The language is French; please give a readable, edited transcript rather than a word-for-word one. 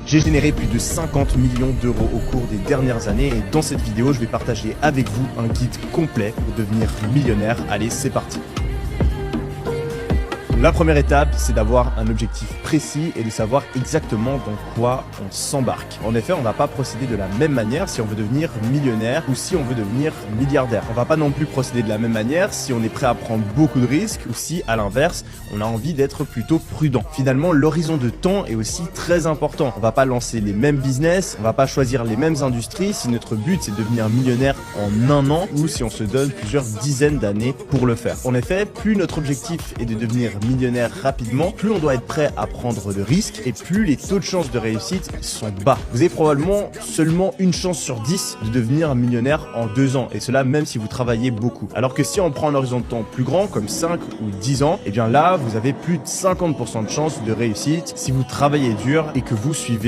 J'ai généré plus de 50 millions d'euros au cours des dernières années et dans cette vidéo, je vais partager avec vous un guide complet pour devenir millionnaire. Allez, c'est parti! La première étape, c'est d'avoir un objectif précis et de savoir exactement dans quoi on s'embarque. En effet, on ne va pas procéder de la même manière si on veut devenir millionnaire ou si on veut devenir milliardaire. On ne va pas non plus procéder de la même manière si on est prêt à prendre beaucoup de risques ou si, à l'inverse, on a envie d'être plutôt prudent. Finalement, l'horizon de temps est aussi très important. On ne va pas lancer les mêmes business, on ne va pas choisir les mêmes industries si notre but c'est de devenir millionnaire en un an ou si on se donne plusieurs dizaines d'années pour le faire. En effet, plus notre objectif est de devenir millionnaire rapidement, plus on doit être prêt à prendre de risques et plus les taux de chance de réussite sont bas. Vous avez probablement seulement une chance sur 10 de devenir millionnaire en 2 ans et cela même si vous travaillez beaucoup. Alors que si on prend un horizon de temps plus grand comme 5 ou 10 ans, et bien là vous avez plus de 50% de chance de réussite si vous travaillez dur et que vous suivez